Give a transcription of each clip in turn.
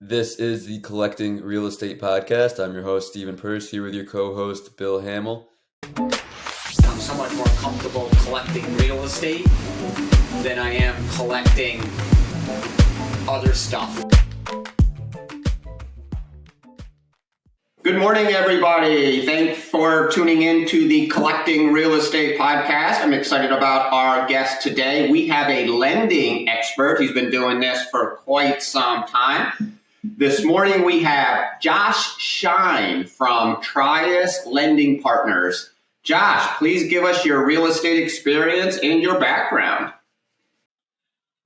This is the Collecting Real Estate Podcast. I'm your host, Stephen Purse, here with your co-host, Bill Hamill. I'm so much more comfortable collecting real estate than I am collecting other stuff. Good morning, everybody. Thanks for tuning in to the Collecting Real Estate Podcast. I'm excited about our guest today. We have a lending expert. He's been doing this for quite some time. This morning we have Josh Shein from Trius Lending Partners. Josh, please give us your real estate experience and your background.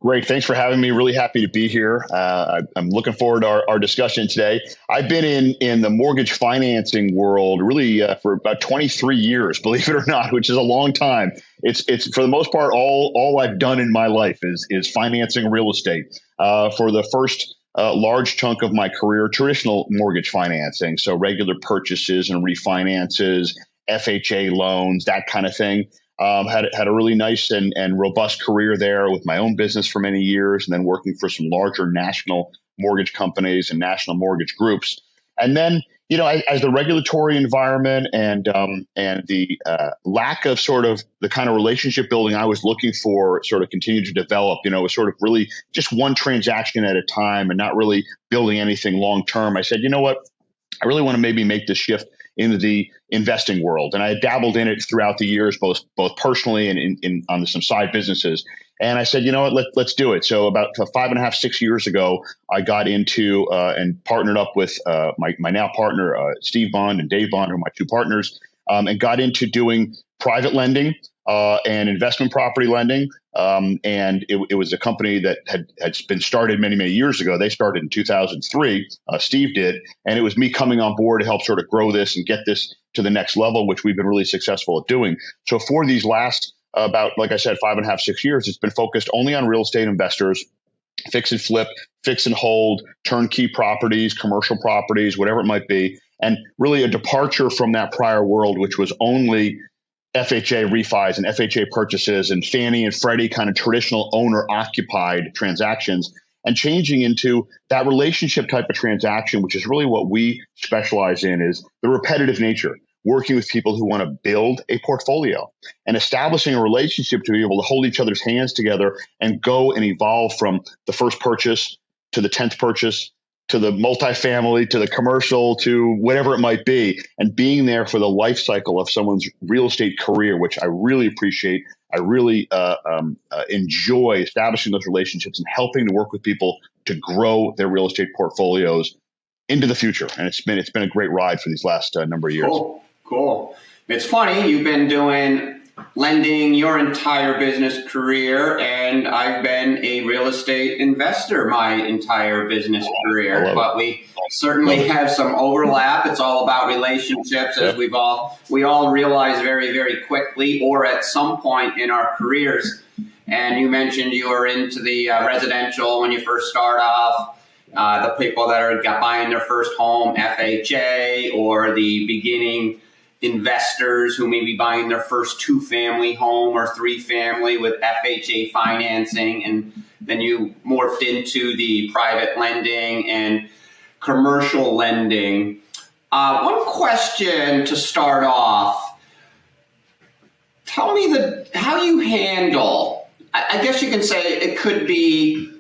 Great. Thanks for having me. Really happy to be here. I'm looking forward to our discussion today. I've been in the mortgage financing world really for about 23 years, believe it or not, which is a long time. It's for the most part, all I've done in my life is financing real estate. For the first large chunk of my career, traditional mortgage financing, so regular purchases and refinances, FHA loans, that kind of thing. Had a really nice and robust career there with my own business for many years, and then working for some larger national mortgage companies and national mortgage groups. And then, as the regulatory environment and the lack of sort of the kind of relationship building I was looking for sort of continued to develop, was sort of really just one transaction at a time and not really building anything long term. I said, you know what, I really want to maybe make this shift into the investing world. And I dabbled in it throughout the years, both personally and on some side businesses. And I said, you know what, let's do it. So about 5.5, 6 years ago, I got into and partnered up with my now partner, Steve Bond and Dave Bond, who are my two partners, and got into doing private lending and investment property lending. And it was a company that had been started many, many years ago. They started in 2003, Steve did, and it was me coming on board to help sort of grow this and get this to the next level, which we've been really successful at doing. So for these last about, like I said, 5.5, 6 years, it's been focused only on real estate investors, fix and flip, fix and hold, turnkey properties, commercial properties, whatever it might be, and really a departure from that prior world, which was only FHA refis and FHA purchases and Fannie and Freddie kind of traditional owner-occupied transactions, and changing into that relationship type of transaction, which is really what we specialize in, is the repetitive nature, working with people who want to build a portfolio and establishing a relationship to be able to hold each other's hands together and go and evolve from the first purchase to the 10th purchase to the multifamily, to the commercial, to whatever it might be, and being there for the life cycle of someone's real estate career, which I really appreciate. I really enjoy establishing those relationships and helping to work with people to grow their real estate portfolios into the future. And it's been a great ride for these last number of years. Cool. It's funny, you've been doing lending your entire business career, and I've been a real estate investor my entire business career, but we certainly have some overlap. It's all about relationships, as we all realize very, very quickly or at some point in our careers. And you mentioned you were into the residential when you first start off, the people that are buying their first home, FHA, or the beginning investors who may be buying their first 2-family home or 3-family with FHA financing, and then you morphed into the private lending and commercial lending. One question to start off, tell me how you handle, I guess you can say it could be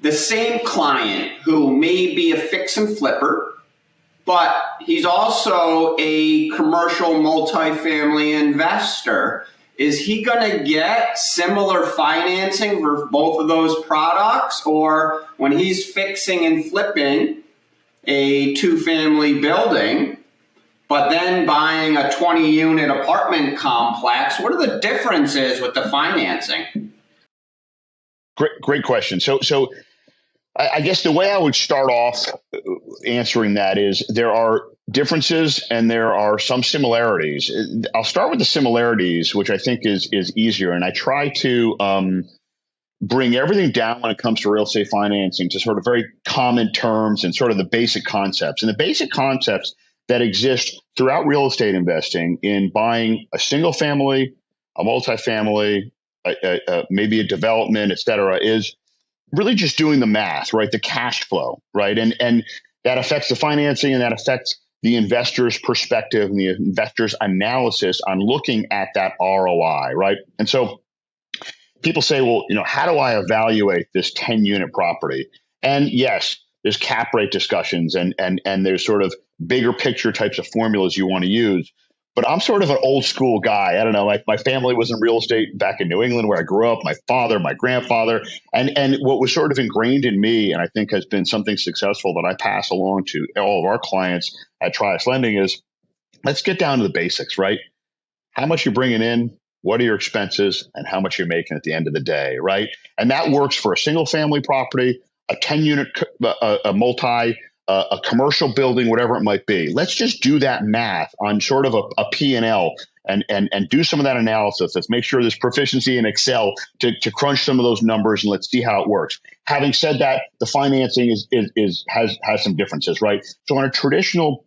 the same client who may be a fix and flipper, but he's also a commercial multifamily investor. Is he going to get similar financing for both of those products? Or when he's fixing and flipping a 2-family building, but then buying a 20-unit apartment complex, what are the differences with the financing? Great question. So I guess the way I would start off answering that is there are differences and there are some similarities. I'll start with the similarities, which I think is easier. And I try to bring everything down when it comes to real estate financing to sort of very common terms and sort of the basic concepts. And the basic concepts that exist throughout real estate investing in buying a single family, a multifamily, maybe a development, et cetera, is really just doing the math, right? The cash flow, right? And that affects the financing, and that affects the investor's perspective and the investor's analysis on looking at that ROI, right? And so people say, well, how do I evaluate this 10-unit property? And yes, there's cap rate discussions and there's sort of bigger picture types of formulas you want to use. But I'm sort of an old school guy. I don't know. My family was in real estate back in New England where I grew up, my father, my grandfather. And what was sort of ingrained in me, and I think has been something successful that I pass along to all of our clients at Trius Lending, is let's get down to the basics, right? How much you're bringing in, what are your expenses, and how much you're making at the end of the day, right? And that works for a single family property, a 10-unit, a multi, a commercial building, whatever it might be. Let's just do that math on sort of a P&L and do some of that analysis. Let's make sure there's proficiency in Excel to crunch some of those numbers, and let's see how it works. Having said that, the financing has some differences, right? So on a traditional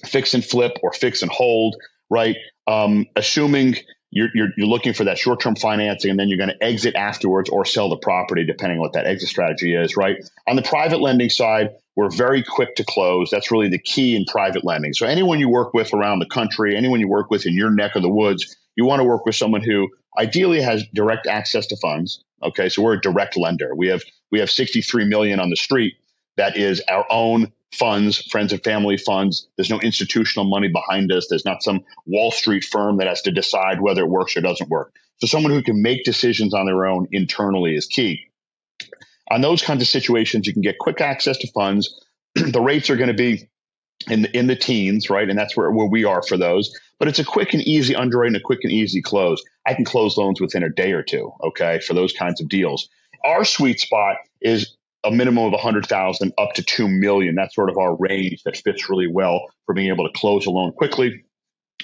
fix and flip or fix and hold, right? Assuming you're looking for that short-term financing, and then you're going to exit afterwards or sell the property, depending on what that exit strategy is, right? On the private lending side, we're very quick to close. That's really the key in private lending. So anyone you work with around the country, anyone you work with in your neck of the woods, you want to work with someone who ideally has direct access to funds. Okay, so we're a direct lender. We have $63 million on the street that is our own funds, friends and family funds. There's no institutional money behind us. There's not some Wall Street firm that has to decide whether it works or doesn't work. So someone who can make decisions on their own internally is key. On those kinds of situations, you can get quick access to funds. The rates are going to be in the teens, right? And that's where we are for those. But it's a quick and easy underwriting, a quick and easy close. I can close loans within a day or two, okay, for those kinds of deals. Our sweet spot is a minimum of 100,000 up to 2 million. That's sort of our range that fits really well for being able to close a loan quickly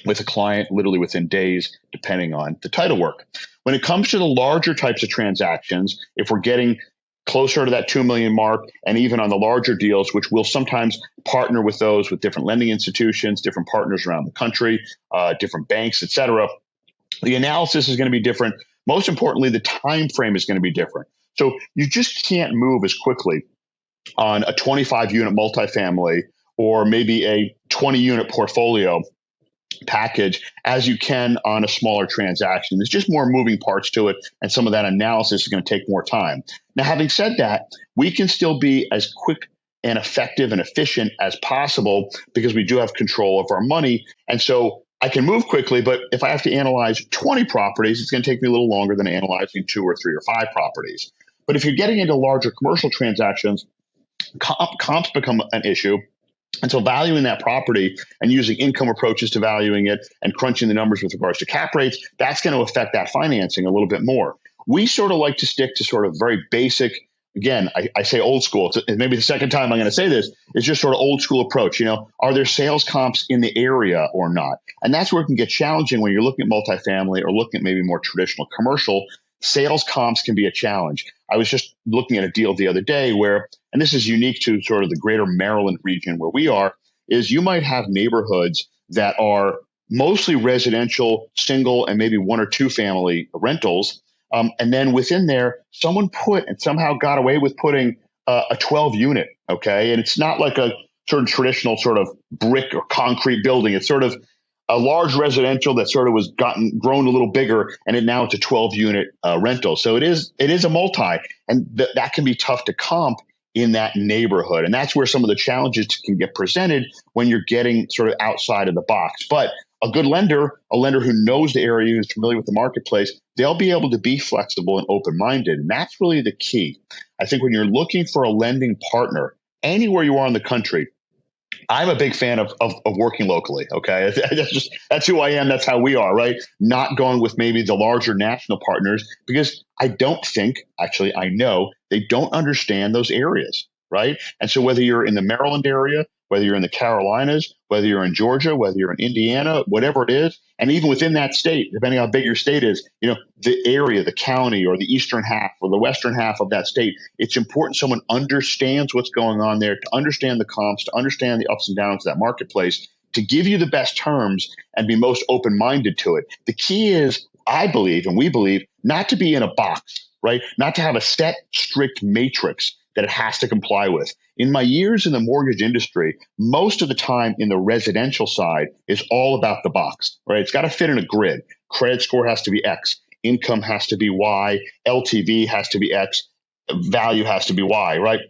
with a client, literally within days, depending on the title work. When it comes to the larger types of transactions, if we're getting closer to that 2 million mark, and even on the larger deals, which we'll sometimes partner with those with different lending institutions, different partners around the country, different banks, et cetera, the analysis is going to be different. Most importantly, the time frame is going to be different. So you just can't move as quickly on a 25-unit multifamily or maybe a 20-unit portfolio package as you can on a smaller transaction. There's just more moving parts to it, and some of that analysis is going to take more time. Now, having said that, we can still be as quick and effective and efficient as possible because we do have control of our money. And so I can move quickly, but if I have to analyze 20 properties, it's going to take me a little longer than analyzing 2 or 3 or 5 properties. But if you're getting into larger commercial transactions, comps become an issue. And so valuing that property and using income approaches to valuing it and crunching the numbers with regards to cap rates, that's going to affect that financing a little bit more. We sort of like to stick to sort of very basic, again, I say old school. It's maybe the second time I'm going to say this, is just sort of old school approach. Are there sales comps in the area or not? And that's where it can get challenging when you're looking at multifamily or looking at maybe more traditional commercial. Sales comps can be a challenge. I was just looking at a deal the other day where, and this is unique to sort of the greater Maryland region where we are, is you might have neighborhoods that are mostly residential, single, and maybe 1 or 2 family rentals. And then within there, someone somehow got away with putting a 12 unit. Okay. And it's not like a sort of traditional sort of brick or concrete building. It's sort of a large residential that sort of grown a little bigger, and now it's a 12-unit rental. So it is a multi, and that can be tough to comp in that neighborhood. And that's where some of the challenges can get presented when you're getting sort of outside of the box. But a good lender, a lender who knows the area, who's familiar with the marketplace, they'll be able to be flexible and open-minded. And that's really the key. I think when you're looking for a lending partner, anywhere you are in the country, I'm a big fan of working locally. Okay. That's who I am. That's how we are, right? Not going with maybe the larger national partners, because I know they don't understand those areas. Right. And so whether you're in the Maryland area, whether you're in the Carolinas, whether you're in Georgia, whether you're in Indiana, whatever it is, and even within that state, depending on how big your state is, the area, the county, or the eastern half or the western half of that state, it's important someone understands what's going on there, to understand the comps, to understand the ups and downs of that marketplace, to give you the best terms and be most open-minded to it. The key is, I believe, and we believe, not to be in a box. right? Not to have a set, strict matrix that it has to comply with. In my years in the mortgage industry, most of the time in the residential side is all about the box, right? It's got to fit in a grid. Credit score has to be X, income has to be Y, LTV has to be X, value has to be Y, right?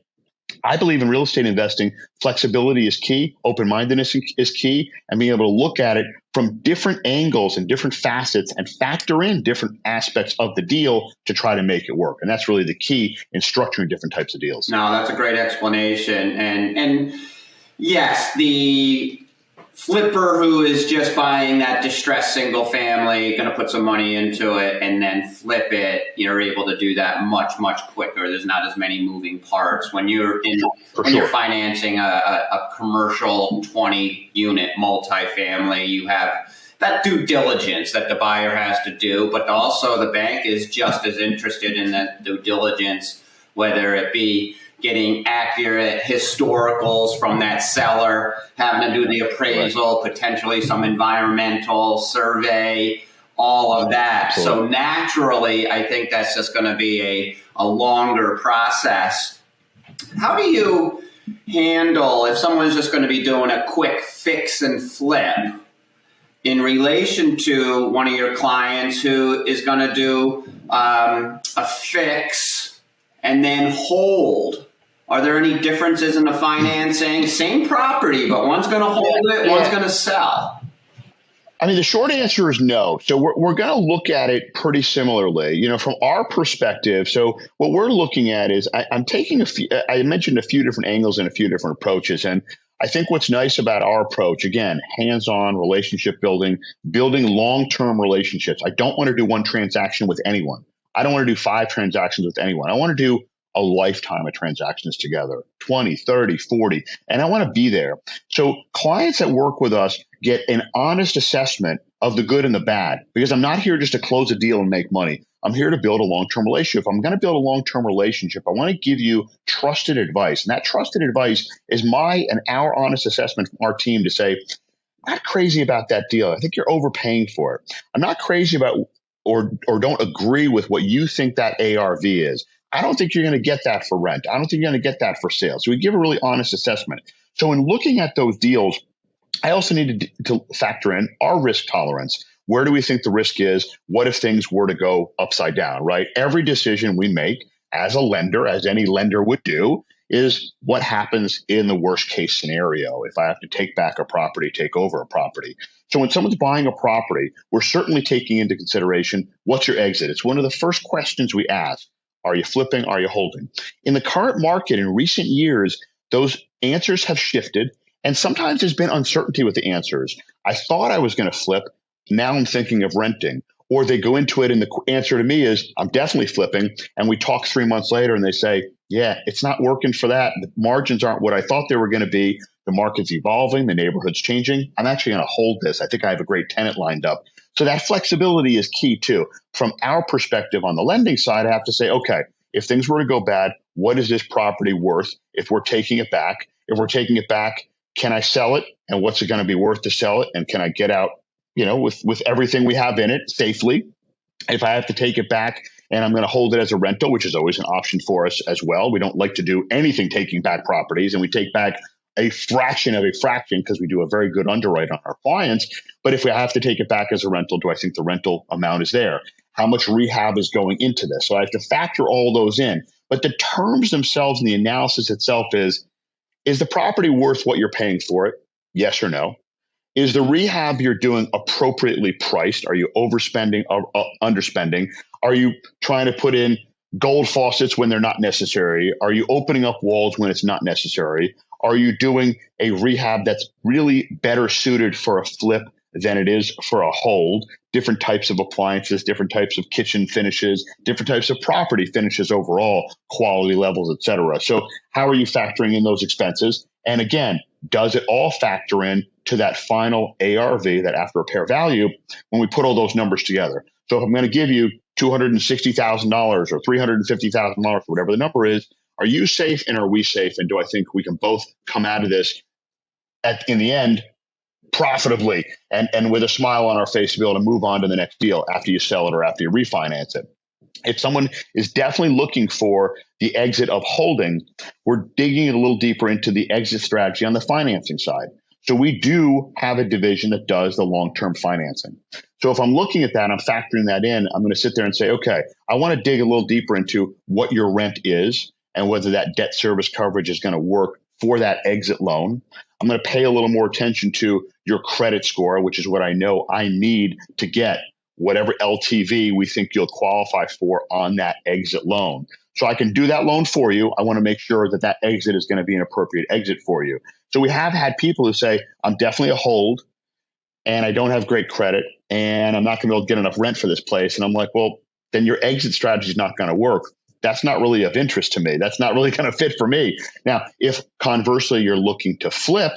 I believe in real estate investing, flexibility is key, open-mindedness is key, and being able to look at it from different angles and different facets and factor in different aspects of the deal to try to make it work. And that's really the key in structuring different types of deals. No, that's a great explanation. And yes, the flipper who is just buying that distressed single family, going to put some money into it and then flip it, you're able to do that much, much quicker. There's not as many moving parts. When you're you're financing a commercial 20-unit multifamily, you have that due diligence that the buyer has to do, but also the bank is just as interested in that due diligence, whether it be getting accurate historicals from that seller, having to do the appraisal, potentially some environmental survey, all of that. So naturally, I think that's just going to be a longer process. How do you handle if someone's just going to be doing a quick fix and flip in relation to one of your clients who is going to do a fix and then hold? Are there any differences in the financing? Same property, but one's going to hold it, one's going to sell. I mean, the short answer is no. So we're going to look at it pretty similarly, from our perspective. So what we're looking at is I'm taking I mentioned a few different angles and a few different approaches. And I think what's nice about our approach, again, hands-on relationship building long-term relationships. I don't want to do one transaction with anyone. I don't want to do 5 transactions with anyone. I want to do a lifetime of transactions together, 20, 30, 40, and I want to be there. So clients that work with us get an honest assessment of the good and the bad, because I'm not here just to close a deal and make money. I'm here to build a long-term relationship. If I'm going to build a long-term relationship, I want to give you trusted advice. And that trusted advice is my and our honest assessment from our team to say, I'm not crazy about that deal. I think you're overpaying for it. I'm not crazy about or don't agree with what you think that ARV is. I don't think you're going to get that for rent. I don't think you're going to get that for sale. So we give a really honest assessment. So in looking at those deals, I also need to factor in our risk tolerance. Where do we think the risk is? What if things were to go upside down, right? Every decision we make as a lender, as any lender would do, is what happens in the worst case scenario. If I have to take back a property, take over a property. So when someone's buying a property, we're certainly taking into consideration, what's your exit? It's one of the first questions we ask. Are you flipping? Are you holding? In the current market in recent years, those answers have shifted, and sometimes there's been uncertainty with the answers. I thought I was going to flip. Now I'm thinking of renting. Or they go into it and the answer to me is, I'm definitely flipping. And we talk 3 months later and they say, yeah, it's not working for that. The margins aren't what I thought they were going to be. The market's evolving. The neighborhood's changing. I'm actually going to hold this. I think I have a great tenant lined up. So that flexibility is key too. From our perspective on the lending side, I have to say, okay, if things were to go bad, what is this property worth if we're taking it back? If we're taking it back, can I sell it? And what's it going to be worth to sell it? And can I get out, with everything we have in it safely? If I have to take it back and I'm going to hold it as a rental, which is always an option for us as well. We don't like to do anything taking back properties, and we take back a fraction of a fraction because we do a very good underwrite on our clients. But if we have to take it back as a rental, do I think the rental amount is there? How much rehab is going into this? So I have to factor all those in. But the terms themselves and the analysis itself is the property worth what you're paying for it? Yes or no? Is the rehab you're doing appropriately priced? Are you overspending or underspending? Are you trying to put in gold faucets when they're not necessary? Are you opening up walls when it's not necessary? Are you doing a rehab that's really better suited for a flip than it is for a hold? Different types of appliances, different types of kitchen finishes, different types of property finishes overall, quality levels, et cetera. So how are you factoring in those expenses? And again, does it all factor in to that final ARV, that after repair value, when we put all those numbers together? So if I'm going to give you $260,000 or $350,000, whatever the number is, are you safe and are we safe? And do I think we can both come out of this in the end profitably and with a smile on our face to be able to move on to the next deal after you sell it or after you refinance it? If someone is definitely looking for the exit of holding, we're digging a little deeper into the exit strategy on the financing side. So we do have a division that does the long-term financing. So if I'm looking at that, I'm factoring that in, I'm going to sit there and say, okay, I want to dig a little deeper into what your rent is and whether that debt service coverage is going to work for that exit loan. I'm going to pay a little more attention to your credit score, which is what I know I need to get whatever LTV we think you'll qualify for on that exit loan. So I can do that loan for you. I want to make sure that that exit is going to be an appropriate exit for you. So we have had people who say, I'm definitely a hold and I don't have great credit and I'm not going to be able to get enough rent for this place. And I'm like, well, then your exit strategy is not going to work. That's not really of interest to me. That's not really going to fit for me. Now, if conversely you're looking to flip,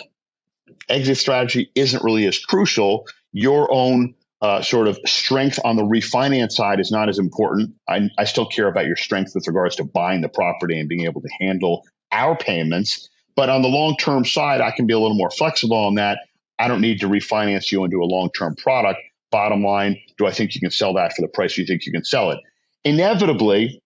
exit strategy isn't really as crucial. Your own sort of strength on the refinance side is not as important. I still care about your strength with regards to buying the property and being able to handle our payments. But on the long-term side, I can be a little more flexible on that. I don't need to refinance you into a long-term product. Bottom line, do I think you can sell that for the price you think you can sell it? Inevitably,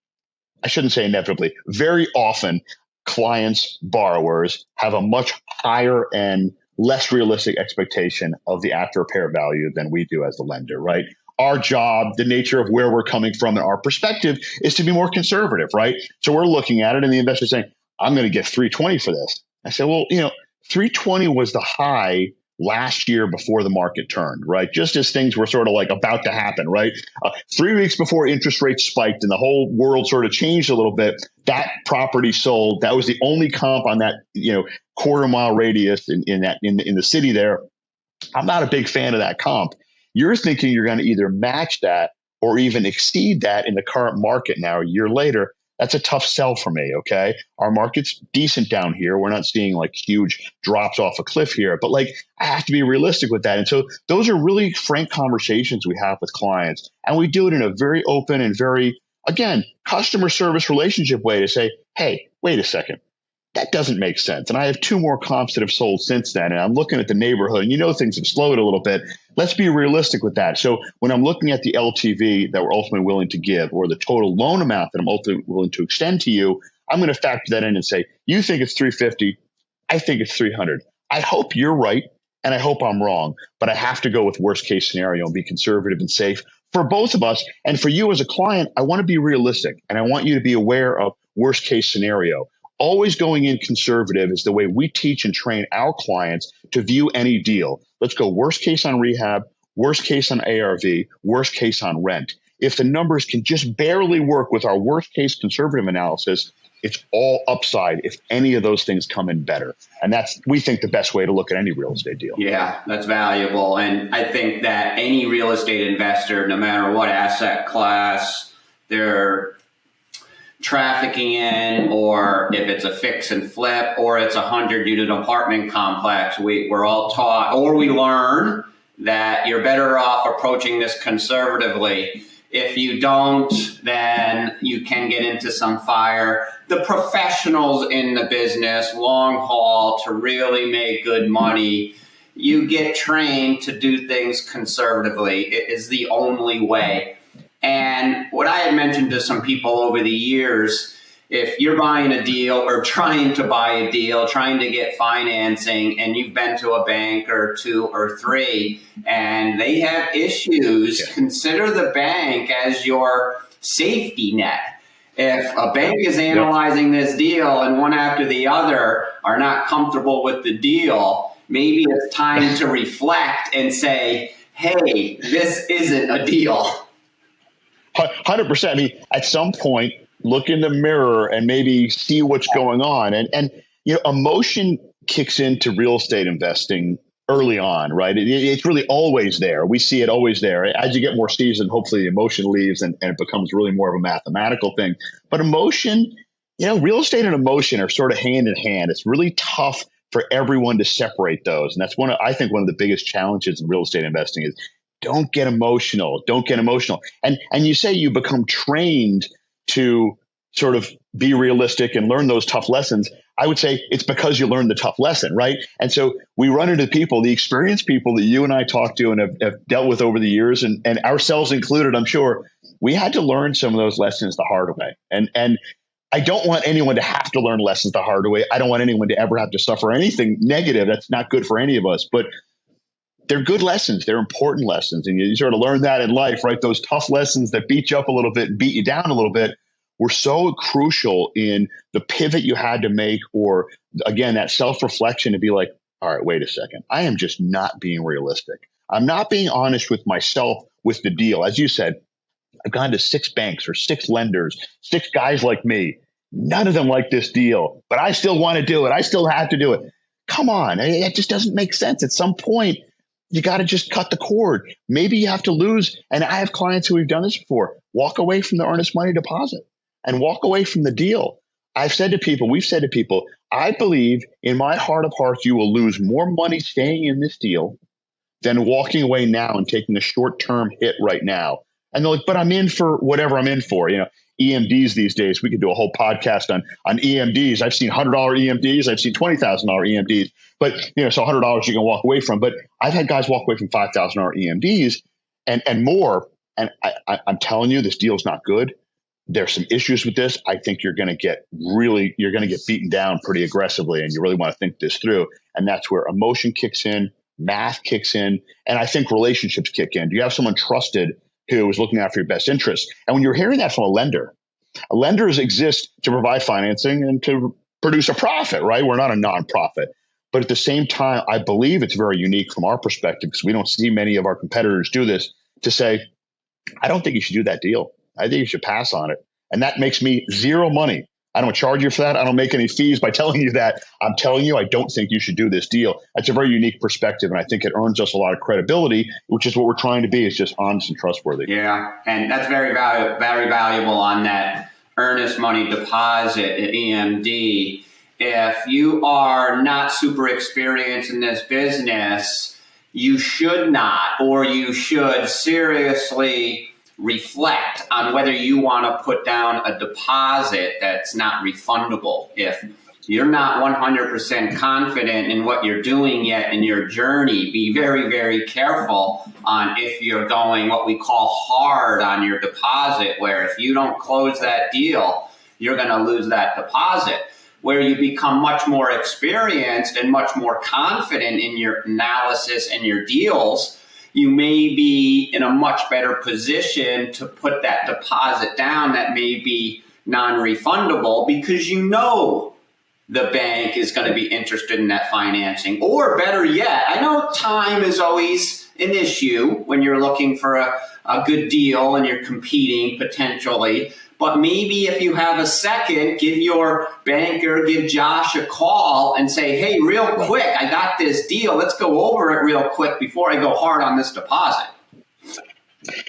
I shouldn't say inevitably, very often clients, borrowers have a much higher and less realistic expectation of the after repair value than we do as the lender, right? Our job, the nature of where we're coming from and our perspective is to be more conservative, right? So we're looking at it and the investor's saying, I'm going to get 320 for this. I said, well, 320 was the high last year before the market turned, right? Just as things were sort of like about to happen, right? 3 weeks before interest rates spiked and the whole world sort of changed a little bit, that property sold. That was the only comp on that, quarter mile radius in the city there. I'm not a big fan of that comp. You're thinking you're going to either match that or even exceed that in the current market now, a year later. That's a tough sell for me, okay? Our market's decent down here. We're not seeing like huge drops off a cliff here, but like I have to be realistic with that. And so those are really frank conversations we have with clients. And we do it in a very open and very, again, customer service relationship way to say, hey, wait a second. That doesn't make sense. And I have 2 more comps that have sold since then. And I'm looking at the neighborhood and things have slowed a little bit. Let's be realistic with that. So when I'm looking at the LTV that we're ultimately willing to give or the total loan amount that I'm ultimately willing to extend to you, I'm going to factor that in and say, you think it's 350. I think it's 300. I hope you're right. And I hope I'm wrong, but I have to go with worst case scenario and be conservative and safe for both of us. And for you as a client, I want to be realistic and I want you to be aware of worst case scenario. Always going in conservative is the way we teach and train our clients to view any deal. Let's go worst case on rehab, worst case on ARV, worst case on rent. If the numbers can just barely work with our worst case conservative analysis, it's all upside if any of those things come in better. And that's, we think, the best way to look at any real estate deal. Yeah, that's valuable. And I think that any real estate investor, no matter what asset class they're trafficking in, or if it's a fix and flip, or it's a 100-unit apartment complex, we're all taught, or we learn that you're better off approaching this conservatively. If you don't, then you can get into some fire. The professionals in the business, long haul, to really make good money, you get trained to do things conservatively. It is the only way. And what I had mentioned to some people over the years, if you're buying a deal or trying to buy a deal, trying to get financing, and you've been to a bank or 2 or 3, and they have issues, consider the bank as your safety net. If a bank is analyzing this deal and one after the other are not comfortable with the deal, maybe it's time to reflect and say, hey, this isn't a deal. 100%. I mean, at some point, look in the mirror and maybe see what's going on. And emotion kicks into real estate investing early on, right? It's really always there. We see it always there. As you get more seasoned, hopefully the emotion leaves and it becomes really more of a mathematical thing. But emotion, real estate and emotion are sort of hand in hand. It's really tough for everyone to separate those. And that's I think one of the biggest challenges in real estate investing is don't get emotional. Don't get emotional. And you say you become trained to sort of be realistic and learn those tough lessons. I would say it's because you learned the tough lesson, right? And so we run into people, the experienced people that you and I talk to and have dealt with over the years, and ourselves included, I'm sure, we had to learn some of those lessons the hard way. And I don't want anyone to have to learn lessons the hard way. I don't want anyone to ever have to suffer anything negative. That's not good for any of us. But they're good lessons. They're important lessons. And you sort of learn that in life, right? Those tough lessons that beat you up a little bit and beat you down a little bit were so crucial in the pivot you had to make, or again, that self-reflection to be like, all right, wait a second. I am just not being realistic. I'm not being honest with myself with the deal. As you said, I've gone to 6 banks or 6 lenders, 6 guys like me. None of them like this deal, but I still want to do it. I still have to do it. Come on. It just doesn't make sense. At some point, you got to just cut the cord. Maybe you have to lose. And I have clients who have done this before. Walk away from the earnest money deposit and walk away from the deal. We've said to people, I believe in my heart of hearts, you will lose more money staying in this deal than walking away now and taking a short-term hit right now. And they're like, but I'm in for whatever I'm in for. EMDs these days, we could do a whole podcast on EMDs. I've seen $100 EMDs. I've seen $20,000 EMDs. But, so $100 you can walk away from. But I've had guys walk away from $5,000 EMDs and more. And I'm telling you, this deal's not good. There's some issues with this. I think you're going to get beaten down pretty aggressively, and you really want to think this through. And that's where emotion kicks in, math kicks in, and I think relationships kick in. Do you have someone trusted who is looking after your best interests? And when you're hearing that from lenders exist to provide financing and to produce a profit, right? We're not a nonprofit. But at the same time, I believe it's very unique from our perspective, because we don't see many of our competitors do this, to say, I don't think you should do that deal. I think you should pass on it. And that makes me zero money. I don't charge you for that. I don't make any fees by telling you that. I'm telling you, I don't think you should do this deal. That's a very unique perspective. And I think it earns us a lot of credibility, which is what we're trying to be, is just honest and trustworthy. Yeah. And that's very valuable on that earnest money deposit at EMD. If you are not super experienced in this business, you should not, or you should seriously reflect on whether you want to put down a deposit that's not refundable. If you're not 100% confident in what you're doing yet in your journey, be very, very careful on if you're going what we call hard on your deposit, where if you don't close that deal, you're going to lose that deposit. Where you become much more experienced and much more confident in your analysis and your deals, you may be in a much better position to put that deposit down that may be non-refundable, because you know the bank is going to be interested in that financing. Or better yet, I know time is always an issue when you're looking for a good deal and you're competing potentially. But maybe if you have a second, give your banker, give Josh a call and say, hey, real quick, I got this deal. Let's go over it real quick before I go hard on this deposit.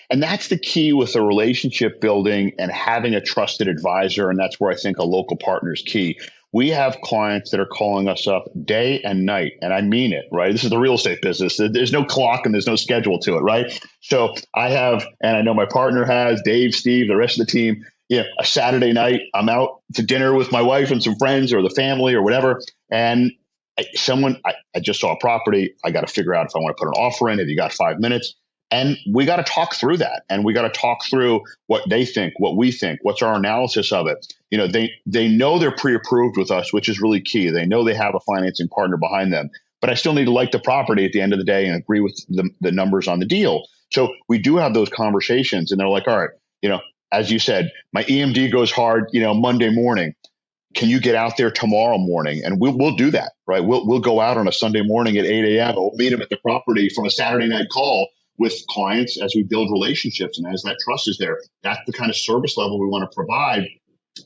And that's the key with the relationship building and having a trusted advisor. And that's where I think a local partner is key. We have clients that are calling us up day and night, and I mean it, right? This is the real estate business. There's no clock and there's no schedule to it, right? So I have, and I know my partner has, Dave, Steve, the rest of the team, a Saturday night, I'm out to dinner with my wife and some friends or the family or whatever. And I just saw a property. I got to figure out if I want to put an offer in. Have you got 5 minutes? And we got to talk through that. And we got to talk through what they think, what we think, what's our analysis of it. They know they're pre-approved with us, which is really key. They know they have a financing partner behind them. But I still need to like the property at the end of the day and agree with the numbers on the deal. So we do have those conversations, and they're like, all right, as you said, my EMD goes hard, Monday morning. Can you get out there tomorrow morning? And we'll do that, right? We'll go out on a Sunday morning at 8 a.m. We'll meet them at the property from a Saturday night call with clients as we build relationships and as that trust is there. That's the kind of service level we want to provide,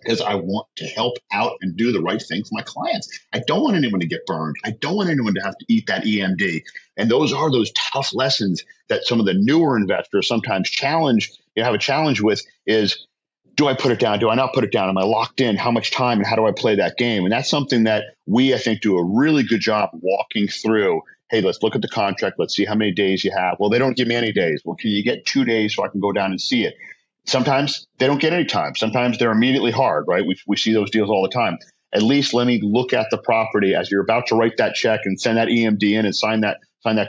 because I want to help out and do the right thing for my clients. I don't want anyone to get burned. I don't want anyone to have to eat that EMD. And those are those tough lessons that some of the newer investors sometimes have a challenge with is, do I put it down? Do I not put it down? Am I locked in? How much time and how do I play that game? And that's something that I think, do a really good job walking through. Hey, let's look at the contract. Let's see how many days you have. Well, they don't give me any days. Well, can you get 2 days so I can go down and see it? Sometimes they don't get any time. Sometimes they're immediately hard, right? We see those deals all the time. At least let me look at the property as you're about to write that check and send that EMD in and sign that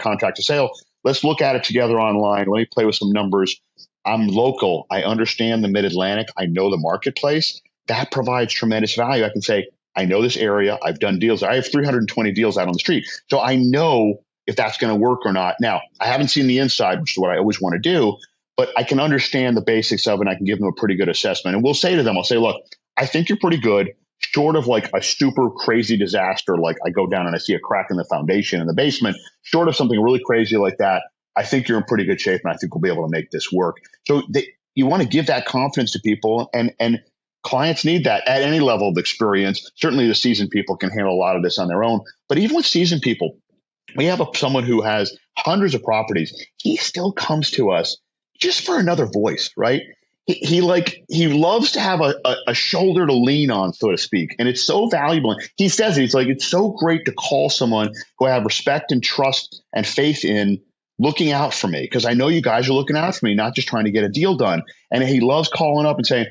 contract of sale. Let's look at it together online. Let me play with some numbers. I'm local. I understand the Mid-Atlantic. I know the marketplace. That provides tremendous value. I can say, I know this area. I've done deals. I have 320 deals out on the street. So I know if that's going to work or not. Now, I haven't seen the inside, which is what I always want to do, but I can understand the basics of it, and I can give them a pretty good assessment. And we'll say to them, I'll say, look, I think you're pretty good, short of like a super crazy disaster, like I go down and I see a crack in the foundation in the basement, short of something really crazy like that, I think you're in pretty good shape, and I think we'll be able to make this work. So you want to give that confidence to people, and clients need that at any level of experience. Certainly the seasoned people can handle a lot of this on their own, but even with seasoned people, we have someone who has hundreds of properties. He still comes to us just for another voice, right? He loves to have a shoulder to lean on, so to speak. And it's so valuable. He says it, it's so great to call someone who I have respect and trust and faith in, looking out for me, because I know you guys are looking out for me, not just trying to get a deal done. And he loves calling up and saying,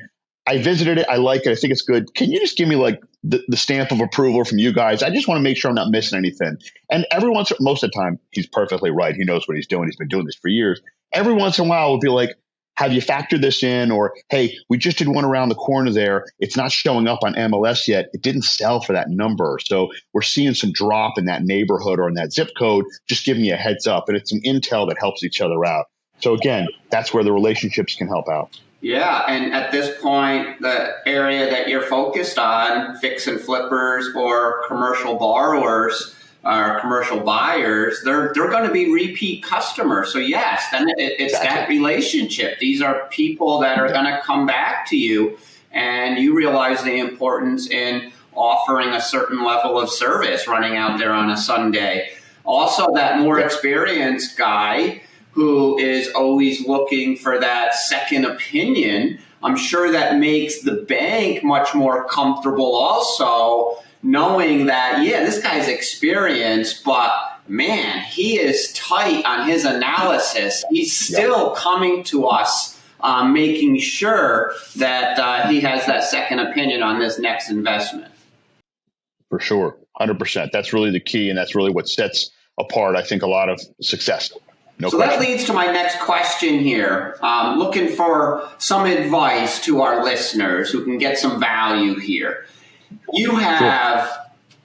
I visited it. I like it. I think it's good. Can you just give me like the stamp of approval from you guys? I just want to make sure I'm not missing anything. And most of the time, he's perfectly right. He knows what he's doing. He's been doing this for years. Every once in a while, we'll be like, have you factored this in? Or, hey, we just did one around the corner there. It's not showing up on MLS yet. It didn't sell for that number. So we're seeing some drop in that neighborhood or in that zip code, just giving you a heads up. And it's some intel that helps each other out. So again, that's where the relationships can help out. Yeah, and at this point, the area that you're focused on, fix and flippers or commercial borrowers or commercial buyers, they're going to be repeat customers. So yes, then it's exactly that relationship. These are people that are going to come back to you, and you realize the importance in offering a certain level of service running out there on a Sunday. Also, that more experienced guy who is always looking for that second opinion, I'm sure that makes the bank much more comfortable also, knowing that, yeah, this guy's experienced, but man, he is tight on his analysis. He's still coming to us, making sure that he has that second opinion on this next investment. For sure, 100%. That's really the key, and that's really what sets apart, I think, a lot of success. So that leads to my next question here. Looking for some advice to our listeners who can get some value here. You have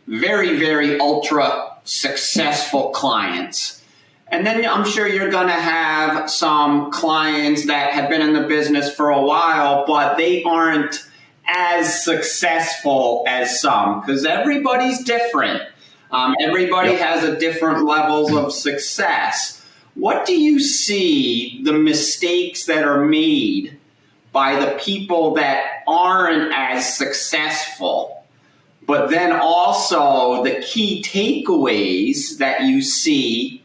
very, very ultra successful clients. And then I'm sure you're going to have some clients that have been in the business for a while, but they aren't as successful as some, because everybody's different. Everybody has a different levels of success. What do you see the mistakes that are made by the people that aren't as successful, but then also the key takeaways that you see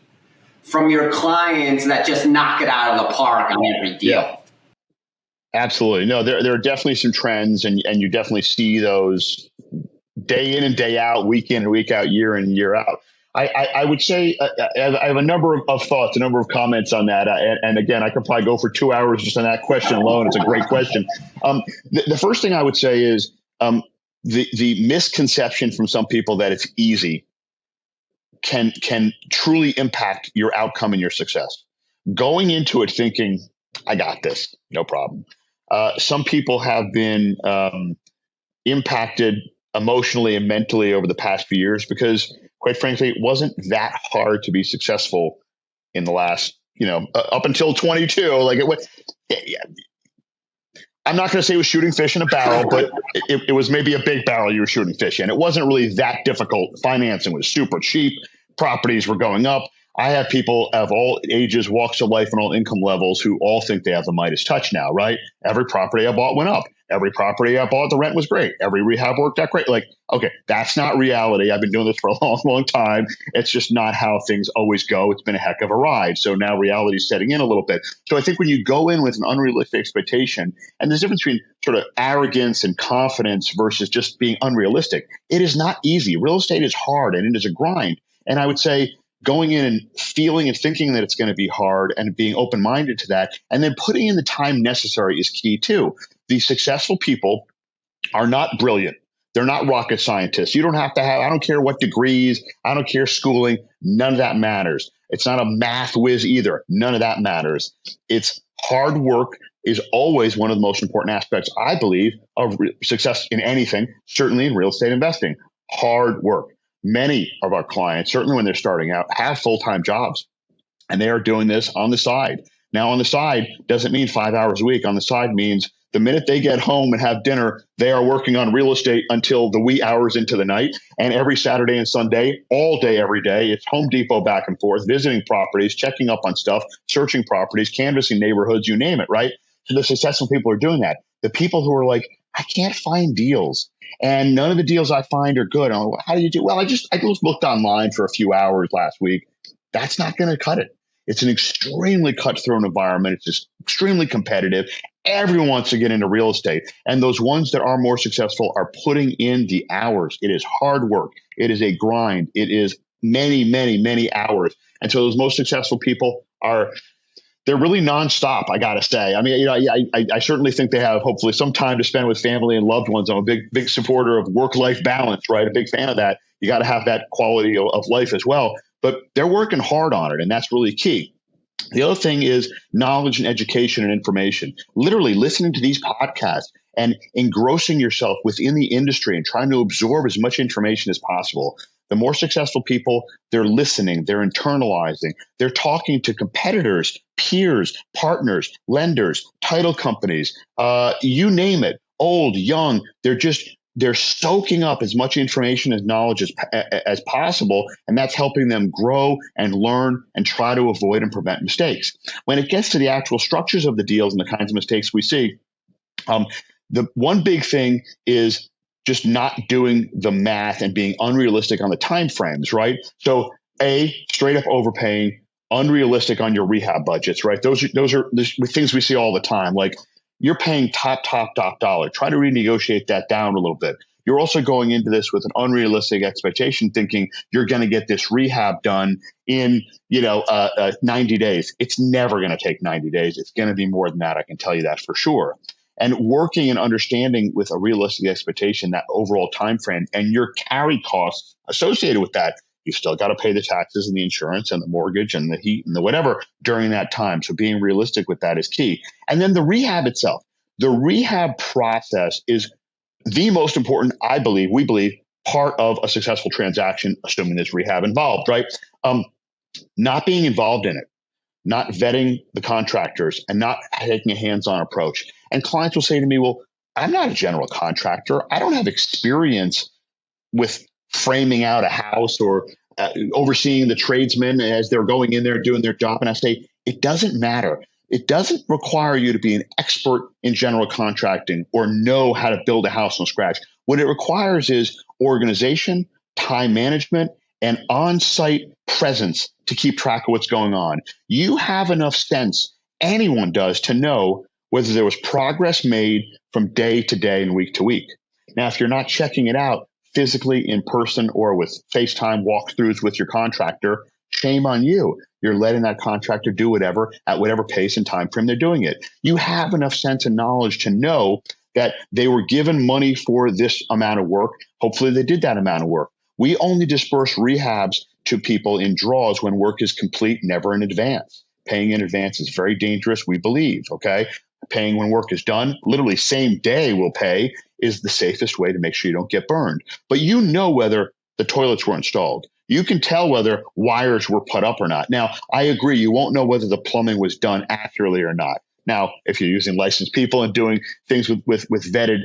from your clients that just knock it out of the park on every deal? Yeah. Absolutely. No, there are definitely some trends, and you definitely see those day in and day out, week in and week out, year in and year out. I would say I have a number of thoughts, a number of comments on that. And again, I could probably go for 2 hours just on that question alone. It's a great question. The first thing I would say is the misconception from some people that it's easy can truly impact your outcome and your success. Going into it thinking, I got this, no problem. Some people have been impacted emotionally and mentally over the past few years because, quite frankly, it wasn't that hard to be successful in the last, up until 22. Like I'm not going to say it was shooting fish in a barrel, but it was maybe a big barrel you were shooting fish in. It wasn't really that difficult. Financing was super cheap. Properties were going up. I have people of all ages, walks of life, and all income levels who all think they have the Midas touch now, right? Every property I bought went up. Every property I bought, the rent was great. Every rehab worked out great. Like, okay, that's not reality. I've been doing this for a long, long time. It's just not how things always go. It's been a heck of a ride. So now reality is setting in a little bit. So I think when you go in with an unrealistic expectation, and there's a difference between sort of arrogance and confidence versus just being unrealistic, it is not easy. Real estate is hard, and it is a grind. And I would say going in and feeling and thinking that it's going to be hard and being open-minded to that, and then putting in the time necessary is key too. The successful people are not brilliant. They're not rocket scientists. You don't have to have, I don't care what degrees, I don't care schooling, none of that matters. It's not a math whiz either. None of that matters. It's Hard work is always one of the most important aspects, I believe, of success in anything, certainly in real estate investing. Hard work. Many of our clients, certainly when they're starting out, have full-time jobs, and they are doing this on the side. Now, on the side doesn't mean 5 hours a week. On the side means the minute they get home and have dinner, they are working on real estate until the wee hours into the night. And every Saturday and Sunday, all day, every day, it's Home Depot back and forth, visiting properties, checking up on stuff, searching properties, canvassing neighborhoods, you name it, right? So the successful people are doing that. The people who are like, I can't find deals, and none of the deals I find are good. I'm like, how do you do? Well, I just looked online for a few hours last week. That's not going to cut it. It's an extremely cutthroat environment. It's just extremely competitive. Everyone wants to get into real estate. And those ones that are more successful are putting in the hours. It is hard work. It is a grind. It is many, many, many hours. And so those most successful people they're really nonstop, I got to say. I mean, I certainly think they have hopefully some time to spend with family and loved ones. I'm a big supporter of work-life balance, right? A big fan of that. You got to have that quality of life as well. But they're working hard on it, and that's really key. The other thing is knowledge and education and information. Literally listening to these podcasts and engrossing yourself within the industry and trying to absorb as much information as possible. The more successful people, they're listening, they're internalizing, they're talking to competitors, peers, partners, lenders, title companies, you name it, old, young. They're soaking up as much information as knowledge as possible, and that's helping them grow and learn and try to avoid and prevent mistakes. When it gets to the actual structures of the deals and the kinds of mistakes we see, the one big thing is just not doing the math and being unrealistic on the time frames, right? So straight up overpaying, unrealistic on your rehab budgets, right? Those are things we see all the time. Like, you're paying top dollar. Try to renegotiate that down a little bit. You're also going into this with an unrealistic expectation, thinking you're going to get this rehab done in 90 days. It's never going to take 90 days. It's going to be more than that. I can tell you that for sure. And working and understanding with a realistic expectation that overall time frame and your carry costs associated with that. You still got to pay the taxes and the insurance and the mortgage and the heat and the whatever during that time. So being realistic with that is key. And then the rehab itself. The rehab process is the most important, we believe, part of a successful transaction, assuming there's rehab involved, right? Not being involved in it, not vetting the contractors, and not taking a hands-on approach. And clients will say to me, well, I'm not a general contractor. I don't have experience with framing out a house or overseeing the tradesmen as they're going in there doing their job. And I say, it doesn't matter. It doesn't require you to be an expert in general contracting or know how to build a house from scratch. What it requires is organization, time management, and on-site presence to keep track of what's going on. You have enough sense, anyone does, to know whether there was progress made from day to day and week to week. Now, if you're not checking it out physically in person or with FaceTime walkthroughs with your contractor, shame on you. You're letting that contractor do whatever at whatever pace and time frame they're doing it. You have enough sense and knowledge to know that they were given money for this amount of work. Hopefully they did that amount of work. We only disperse rehabs to people in draws when work is complete, never in advance. Paying in advance is very dangerous, we believe, okay? Paying when work is done, literally same day we'll pay, is the safest way to make sure you don't get burned. But you know whether the toilets were installed. You can tell whether wires were put up or not. Now, I agree, you won't know whether the plumbing was done accurately or not. Now, if you're using licensed people and doing things with vetted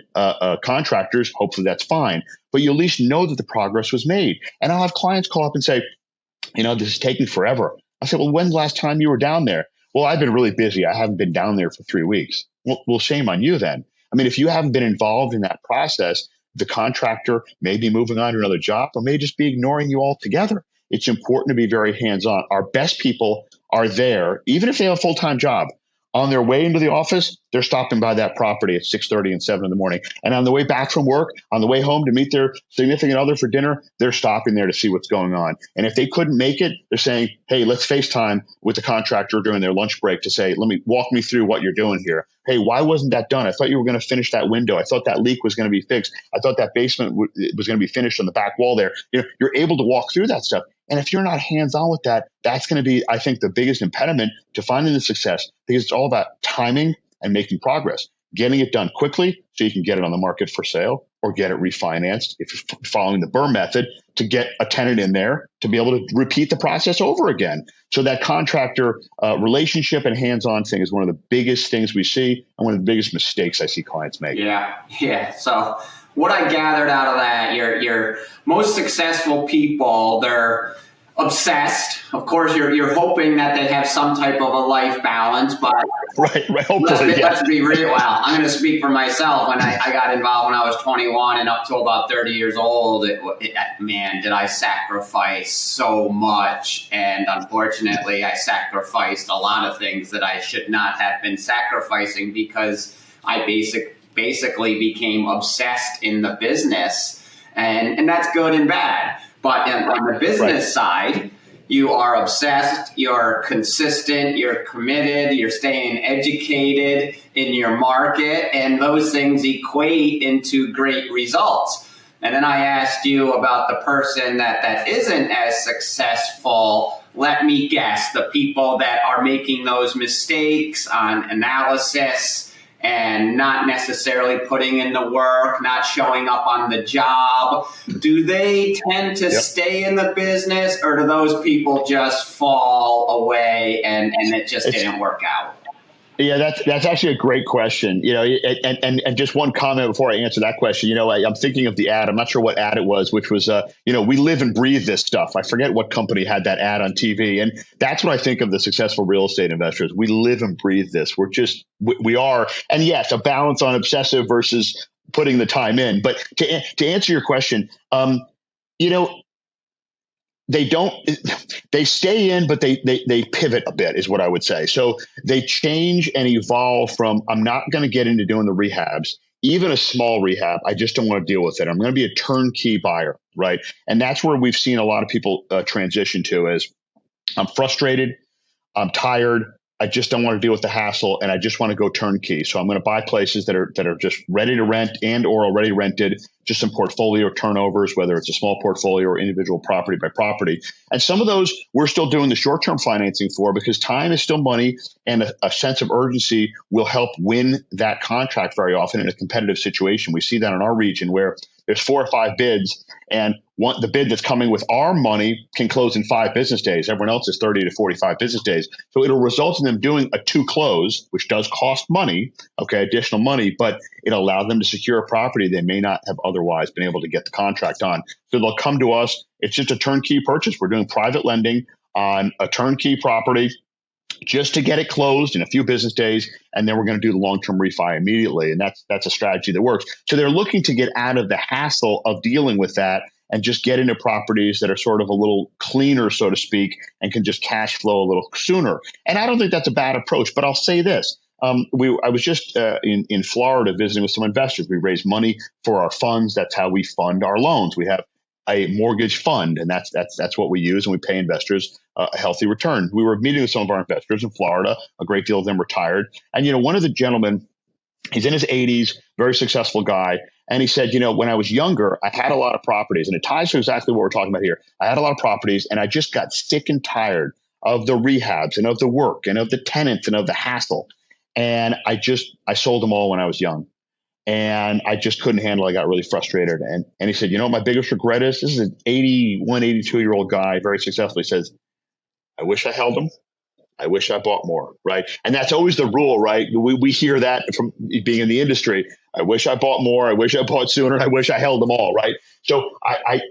contractors, hopefully that's fine. But you at least know that the progress was made. And I'll have clients call up and say, this is taking forever. I said, well, when's the last time you were down there? Well, I've been really busy. I haven't been down there for 3 weeks. Well, shame on you then. I mean, if you haven't been involved in that process, the contractor may be moving on to another job or may just be ignoring you altogether. It's important to be very hands-on. Our best people are there, even if they have a full-time job. On their way into the office, they're stopping by that property at 6:30 and 7 in the morning. And on the way back from work, on the way home to meet their significant other for dinner, they're stopping there to see what's going on. And if they couldn't make it, they're saying, hey, let's FaceTime with the contractor during their lunch break to say, walk me through what you're doing here. Hey, why wasn't that done? I thought you were going to finish that window. I thought that leak was going to be fixed. I thought that basement was going to be finished on the back wall there. You're able to walk through that stuff. And if you're not hands-on with that, that's going to be, I think, the biggest impediment to finding the success, because it's all about timing and making progress, getting it done quickly so you can get it on the market for sale or get it refinanced if you're following the BRRRR method, to get a tenant in there to be able to repeat the process over again. So that contractor relationship and hands-on thing is one of the biggest things we see and one of the biggest mistakes I see clients make. Yeah. So what I gathered out of that, your most successful people, they're obsessed. Of course, you're hoping that they have some type of a life balance, but right. Let's be real. Well, I'm going to speak for myself. When I got involved when I was 21 and up to about 30 years old, man, did I sacrifice so much. And unfortunately, I sacrificed a lot of things that I should not have been sacrificing, because I basically became obsessed in the business. And that's good and bad. But on the business side, you are obsessed, you're consistent, you're committed, you're staying educated in your market, and those things equate into great results. And then I asked you about the person that isn't as successful. Let me guess, the people that are making those mistakes on analysis and not necessarily putting in the work, not showing up on the job. Do they tend to stay in the business, or do those people just fall away and it just didn't work out? Yeah, that's actually a great question. And just one comment before I answer that question. I'm thinking of the ad. I'm not sure what ad it was, which was, we live and breathe this stuff. I forget what company had that ad on TV. And that's what I think of the successful real estate investors. We live and breathe this. We are. And yes, a balance on obsessive versus putting the time in. But to answer your question, they stay in, but they pivot a bit is what I would say. So they change and evolve from, I'm not going to get into doing the rehabs, even a small rehab. I just don't want to deal with it. I'm going to be a turnkey buyer, right? And that's where we've seen a lot of people transition to, is I'm frustrated, I'm tired, I just don't want to deal with the hassle, and I just want to go turnkey. So I'm going to buy places that are just ready to rent and or already rented, just some portfolio turnovers, whether it's a small portfolio or individual property by property. And some of those we're still doing the short-term financing for, because time is still money, and a sense of urgency will help win that contract very often in a competitive situation. We see that in our region where there's 4 or 5 bids, and the bid that's coming with our money can close in 5 business days. Everyone else is 30 to 45 business days. So it'll result in them doing a 2 close, which does cost money, additional money, but it allows them to secure a property they may not have otherwise been able to get the contract on. So they'll come to us. It's just a turnkey purchase. We're doing private lending on a turnkey property just to get it closed in a few business days, and then we're going to do the long-term refi immediately. And that's a strategy that works. So they're looking to get out of the hassle of dealing with that and just get into properties that are sort of a little cleaner, so to speak, and can just cash flow a little sooner. And I don't think that's a bad approach, but I'll say this. I was just in Florida visiting with some investors. We raise money for our funds. That's how we fund our loans. We have a mortgage fund, and that's what we use, and we pay investors a healthy return. We were meeting with some of our investors in Florida. A great deal of them retired. And, one of the gentlemen, he's in his 80s, very successful guy. And he said, when I was younger, I had a lot of properties, and it ties to exactly what we're talking about here. I had a lot of properties, and I just got sick and tired of the rehabs and of the work and of the tenants and of the hassle. And I sold them all when I was young. And I just couldn't handle it. I got really frustrated. And he said, what my biggest regret is? This is an 81, 82-year-old guy, very successful. He says, I wish I held them. I wish I bought more, right? And that's always the rule, right? We hear that from being in the industry. I wish I bought more. I wish I bought sooner. And I wish I held them all, right? So I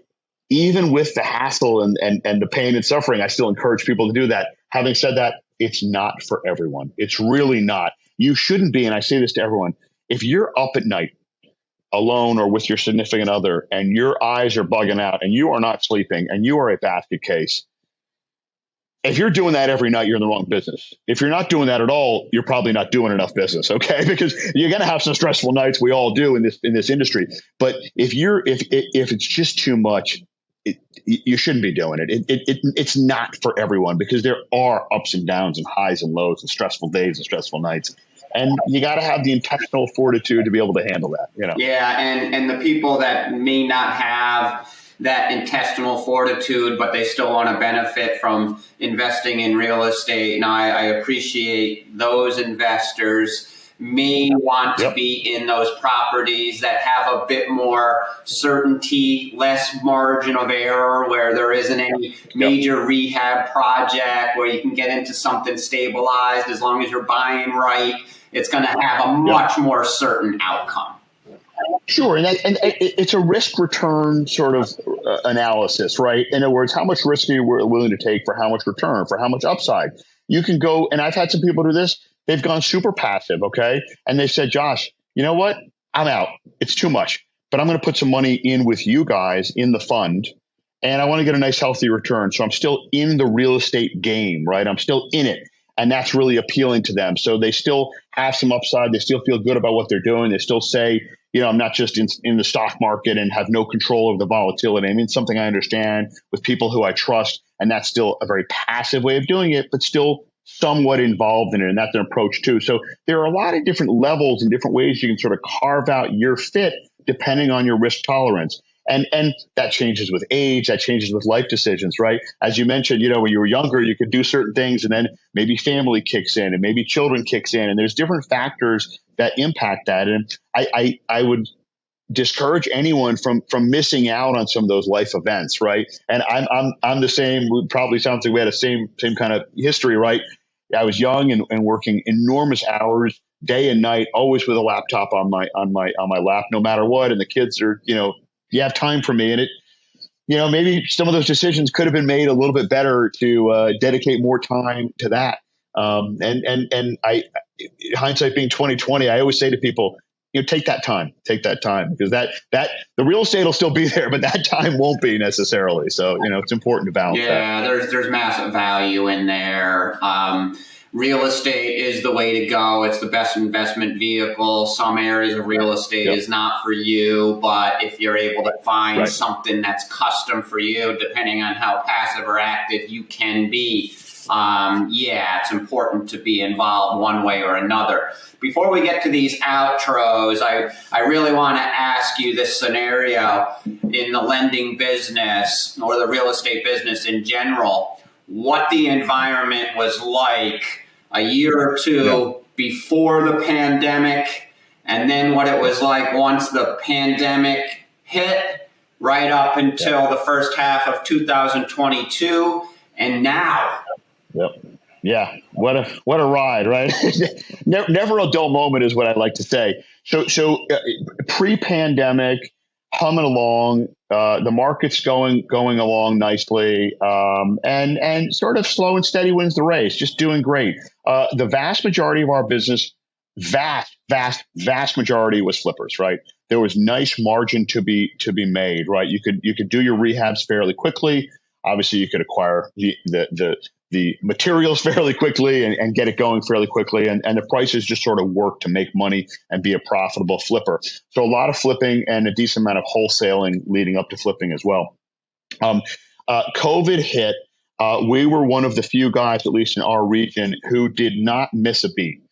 even with the hassle and the pain and suffering, I still encourage people to do that. Having said that, it's not for everyone. It's really not. You shouldn't be, and I say this to everyone, if you're up at night alone or with your significant other and your eyes are bugging out and you are not sleeping and you are a basket case, if you're doing that every night, you're in the wrong business. If you're not doing that at all, you're probably not doing enough business, okay? Because you're going to have some stressful nights. We all do in this industry. But if it's just too much, you shouldn't be doing it. It's not for everyone, because there are ups and downs and highs and lows and stressful days and stressful nights. And you got to have the intestinal fortitude to be able to handle that. Yeah, and the people that may not have that intestinal fortitude, but they still want to benefit from investing in real estate. And I appreciate those investors may want to be in those properties that have a bit more certainty, less margin of error, where there isn't any major rehab project, where you can get into something stabilized. As long as you're buying right, it's going to have a much more certain outcome. Sure, and it's a risk return sort of analysis, right? In other words, how much risk are you willing to take for how much return, for how much upside? You can go, and I've had some people do this. They've gone super passive, okay? And they said, Josh, you know what? I'm out. It's too much. But I'm going to put some money in with you guys in the fund, and I want to get a nice, healthy return. So I'm still in the real estate game, right? I'm still in it. And that's really appealing to them. So they still have some upside. They still feel good about what they're doing. They still say, you know, I'm not just in the stock market and have no control over the volatility. I mean, it's something I understand with people who I trust. And that's still a very passive way of doing it, but still somewhat involved in it. And that's an approach too. So there are a lot of different levels and different ways you can sort of carve out your fit depending on your risk tolerance. And that changes with age, that changes with life decisions, right? As you mentioned, you know, when you were younger, you could do certain things, and then maybe family kicks in and maybe children kicks in, and there's different factors that impact that. And I would discourage anyone from missing out on some of those life events, right? And I'm the same. We probably sounds like we had a same kind of history, right? I was young and working enormous hours, day and night, always with a laptop on my lap, no matter what. And the kids are, you know, you have time for me. And it, you know, maybe some of those decisions could have been made a little bit better to dedicate more time to that. And I, hindsight being 2020, I always say to people, you know, take that time, because that the real estate will still be there, but that time won't be necessarily. So, you know, it's important to balance that. Yeah, there's massive value in there. Real estate is the way to go. It's the best investment vehicle. Some areas of real estate is not for you, but if you're able to find something that's custom for you, depending on how passive or active you can be, it's important to be involved one way or another. Before we get to these outros, I really want to ask you this scenario in the lending business or the real estate business in general, what the environment was like a year or two before the pandemic, and then what it was like once the pandemic hit, right up until the first half of 2022, and now. Yeah. What a ride, right? Never a dull moment is what I like to say. So pre-pandemic, humming along, the market's going along nicely, and sort of slow and steady wins the race, just doing great. The vast majority of our business, vast majority was flippers, right? There was nice margin to be made, right? You could do your rehabs fairly quickly. Obviously, you could acquire the materials fairly quickly and get it going fairly quickly. And the prices just sort of work to make money and be a profitable flipper. So a lot of flipping and a decent amount of wholesaling leading up to flipping as well. COVID hit. We were one of the few guys, at least in our region, who did not miss a beat.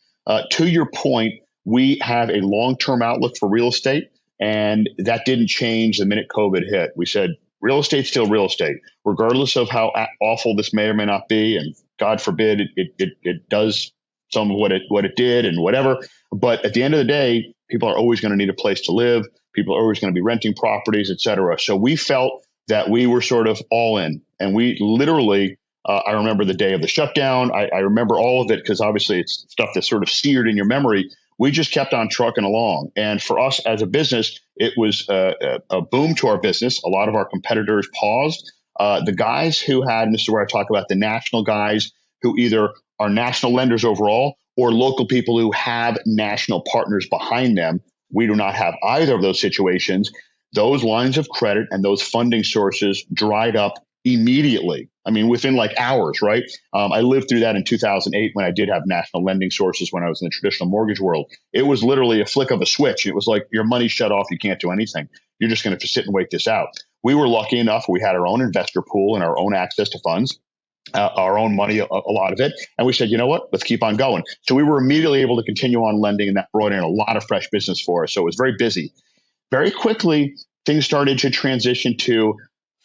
To your point, we have a long-term outlook for real estate, and that didn't change the minute COVID hit. We said, real estate's still real estate, regardless of how awful this may or may not be. And God forbid it does some of what it did and whatever. But at the end of the day, people are always going to need a place to live. People are always going to be renting properties, et cetera. So we felt that we were sort of all in. And we literally, I remember the day of the shutdown. I remember all of it because obviously it's stuff that's sort of seared in your memory. We just kept on trucking along. And for us as a business, it was a boom to our business. A lot of our competitors paused. The guys who had, and this is where I talk about the national guys who either are national lenders overall or local people who have national partners behind them. We do not have either of those situations. Those lines of credit and those funding sources dried up immediately. I mean, within like hours, right? I lived through that in 2008 when I did have national lending sources when I was in the traditional mortgage world. It was literally a flick of a switch. It was like your money's shut off. You can't do anything. You're just going to have to sit and wait this out. We were lucky enough. We had our own investor pool and our own access to funds, our own money, a lot of it. And we said, you know what? Let's keep on going. So we were immediately able to continue on lending, and that brought in a lot of fresh business for us. So it was very busy. Very quickly, things started to transition to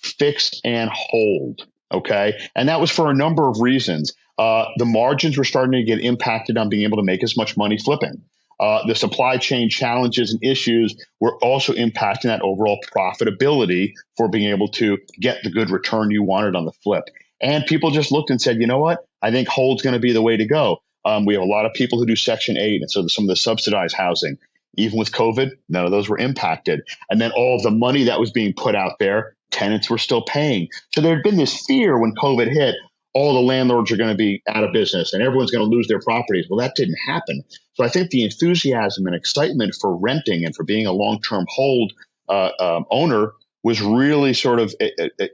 fix and hold. Okay. And that was for a number of reasons. The margins were starting to get impacted on being able to make as much money flipping. The supply chain challenges and issues were also impacting that overall profitability for being able to get the good return you wanted on the flip. And people just looked and said, you know what? I think hold's going to be the way to go. We have a lot of people who do Section 8, and so some of the subsidized housing. Even with COVID, none of those were impacted. And then all of the money that was being put out there, tenants were still paying. So there had been this fear when COVID hit, all the landlords are going to be out of business and everyone's going to lose their properties. Well, that didn't happen. So I think the enthusiasm and excitement for renting and for being a long-term hold owner was really sort of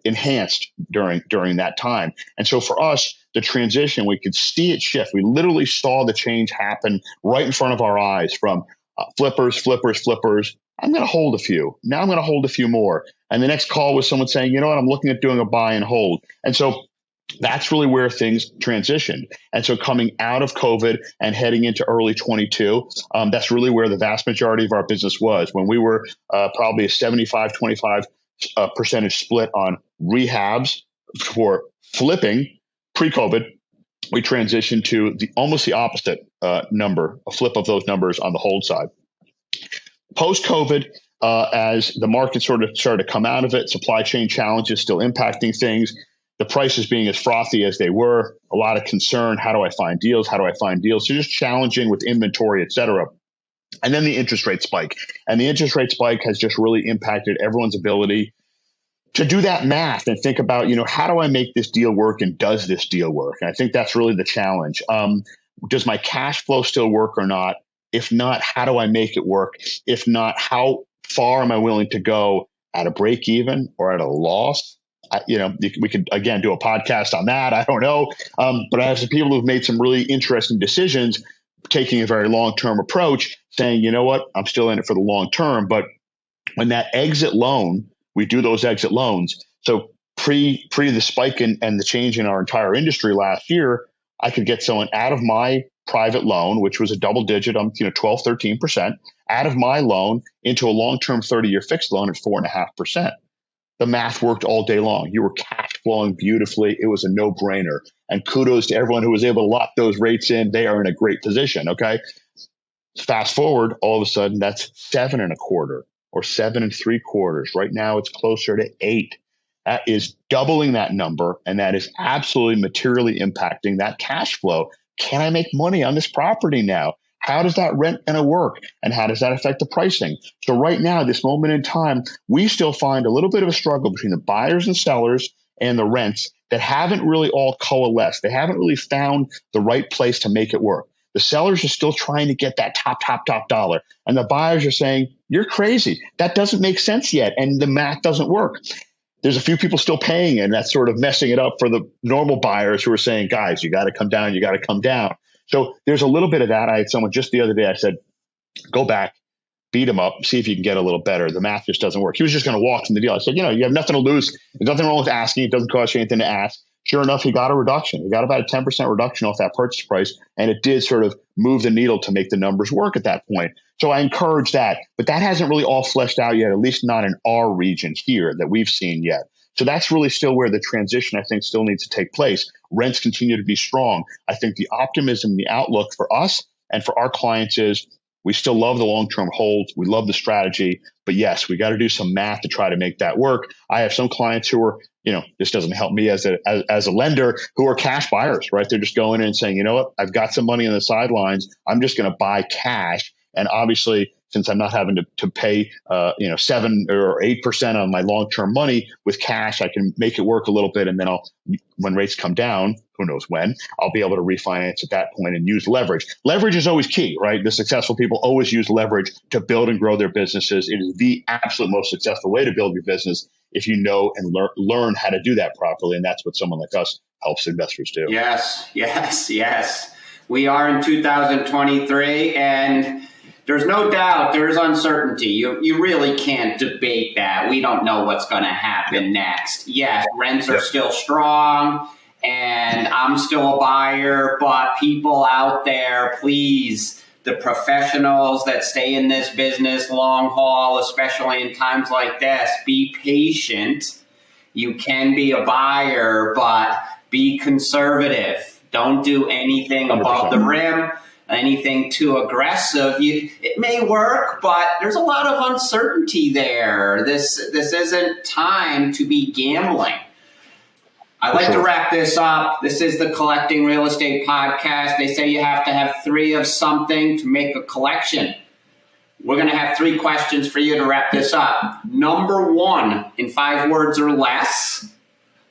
enhanced during that time. And so for us, the transition, we could see it shift. We literally saw the change happen right in front of our eyes from flippers. I'm going to hold a few. Now I'm going to hold a few more. And the next call was someone saying, you know what, I'm looking at doing a buy and hold. And so that's really where things transitioned. And so coming out of COVID and heading into early 22, that's really where the vast majority of our business was. When we were probably a 75-25 percentage split on rehabs for flipping pre-COVID, we transitioned to almost the opposite number, a flip of those numbers on the hold side. Post-COVID, as the market sort of started to come out of it, supply chain challenges still impacting things, the prices being as frothy as they were, a lot of concern. How do I find deals? So just challenging with inventory, et cetera. And then the interest rate spike. And the interest rate spike has just really impacted everyone's ability to do that math and think about, how do I make this deal work and does this deal work? And I think that's really the challenge. Does my cash flow still work or not? If not, how do I make it work? If not, how far am I willing to go at a break even or at a loss? We could, again, do a podcast on that. I don't know. But I have some people who've made some really interesting decisions, taking a very long-term approach, saying, you know what, I'm still in it for the long term. But when that exit loan, we do those exit loans. So pre the spike and the change in our entire industry last year, I could get someone out of my private loan, which was a double digit, 12, 13%, out of my loan into a long-term 30-year fixed loan at 4.5%. The math worked all day long. You were cash flowing beautifully. It was a no-brainer. And kudos to everyone who was able to lock those rates in. They are in a great position. Okay. Fast forward, all of a sudden, that's 7.25% or 7.75%. Right now, it's closer to 8%. That is doubling that number, and that is absolutely materially impacting that cash flow. Can I make money on this property now? How does that rent going to work? And how does that affect the pricing? So right now, this moment in time, we still find a little bit of a struggle between the buyers and sellers and the rents that haven't really all coalesced. They haven't really found the right place to make it work. The sellers are still trying to get that top dollar. And the buyers are saying, you're crazy. That doesn't make sense yet. And the math doesn't work. There's a few people still paying, and that's sort of messing it up for the normal buyers who are saying, guys, you got to come down. You got to come down. So there's a little bit of that. I had someone just the other day, I said, go back, beat him up, see if you can get a little better. The math just doesn't work. He was just going to walk from the deal. I said, you have nothing to lose. There's nothing wrong with asking. It doesn't cost you anything to ask. Sure enough, he got a reduction. He got about a 10% reduction off that purchase price. And it did sort of move the needle to make the numbers work at that point. So I encourage that. But that hasn't really all fleshed out yet, at least not in our region here that we've seen yet. So that's really still where the transition, I think, still needs to take place. Rents continue to be strong. I think the optimism, the outlook for us and for our clients is we still love the long-term holds. We love the strategy. But yes, we got to do some math to try to make that work. I have some clients who are, this doesn't help me as a lender, who are cash buyers, right? They're just going in and saying, you know what, I've got some money on the sidelines. I'm just going to buy cash. And obviously, since I'm not having to pay 7 or 8% on my long-term money with cash, I can make it work a little bit. And then when rates come down, who knows when, I'll be able to refinance at that point and use leverage. Leverage is always key, right? The successful people always use leverage to build and grow their businesses. It is the absolute most successful way to build your business if you know and learn how to do that properly. And that's what someone like us helps investors do. Yes. We are in 2023, and there's no doubt there's uncertainty. You really can't debate that. We don't know what's going to happen next. Yes, rents are still strong, and I'm still a buyer, but people out there, please, the professionals that stay in this business long haul, especially in times like this, be patient You can be a buyer, but be conservative. Don't do anything 100%. above the rim, anything too aggressive. It may work, but there's a lot of uncertainty there. This isn't time to be gambling. I'd like to wrap this up. This is the Collecting Real Estate Podcast. They say you have to have 3 of something to make a collection. We're going to have 3 questions for you to wrap this up. Number 1, in 5 words or less,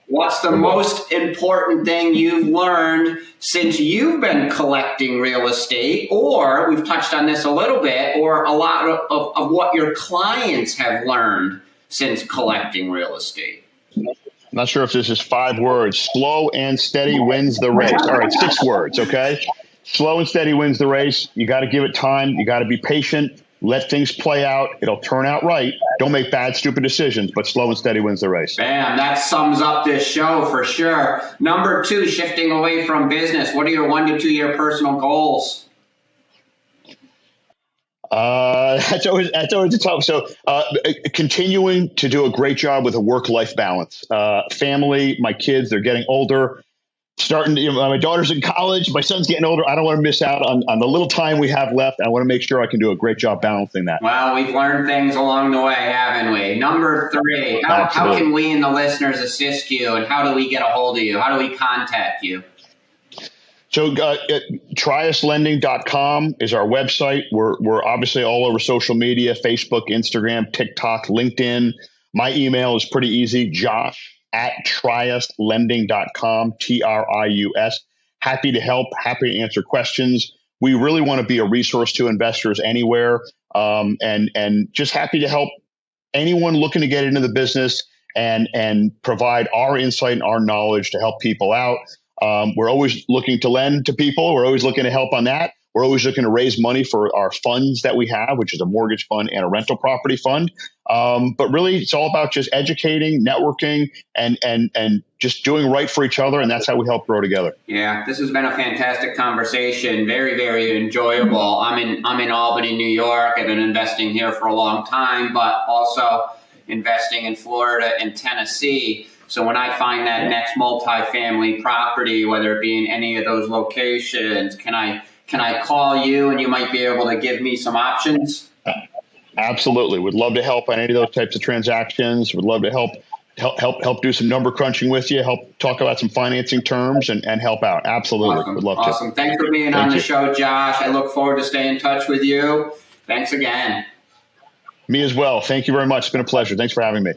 what's the most important thing you've learned since you've been collecting real estate? Or, we've touched on this a little bit, or a lot of what your clients have learned since collecting real estate? I'm not sure if this is 5 words. Slow and steady wins the race. All right, 6 words, okay? Slow and steady wins the race. You got to give it time. You got to be patient. Let things play out. It'll turn out right. Don't make bad, stupid decisions, but slow and steady wins the race. Bam, that sums up this show for sure. Number 2, shifting away from business. What are your 1 to 2 year personal goals? That's always a tough. So, continuing to do a great job with a work-life balance. Family, my kids, they're getting older. My daughter's in college. My son's getting older. I don't want to miss out on the little time we have left. I want to make sure I can do a great job balancing that. Well, we've learned things along the way, haven't we? Number 3, how can we and the listeners assist you, and how do we get a hold of you? How do we contact you? So triuslending.com is our website. We're obviously all over social media, Facebook, Instagram, TikTok, LinkedIn. My email is pretty easy, josh@triuslending.com, TRIUS. Happy to help, happy to answer questions. We really want to be a resource to investors anywhere, and just happy to help anyone looking to get into the business and provide our insight and our knowledge to help people out. We're always looking to lend to people. We're always looking to help on that. We're always looking to raise money for our funds that we have, which is a mortgage fund and a rental property fund. But really, it's all about just educating, networking, and just doing right for each other. And that's how we help grow together. Yeah, this has been a fantastic conversation. Very, very enjoyable. I'm in Albany, New York. I've been investing here for a long time, but also investing in Florida and Tennessee. So when I find that next multifamily property, whether it be in any of those locations, can I call you and you might be able to give me some options? Absolutely. Would love to help on any of those types of transactions. Would love to help do some number crunching with you, help talk about some financing terms and help out. Absolutely. Awesome. Would love to. Awesome. Thanks for being on the show, Josh. I look forward to staying in touch with you. Thanks again. Me as well. Thank you very much. It's been a pleasure. Thanks for having me.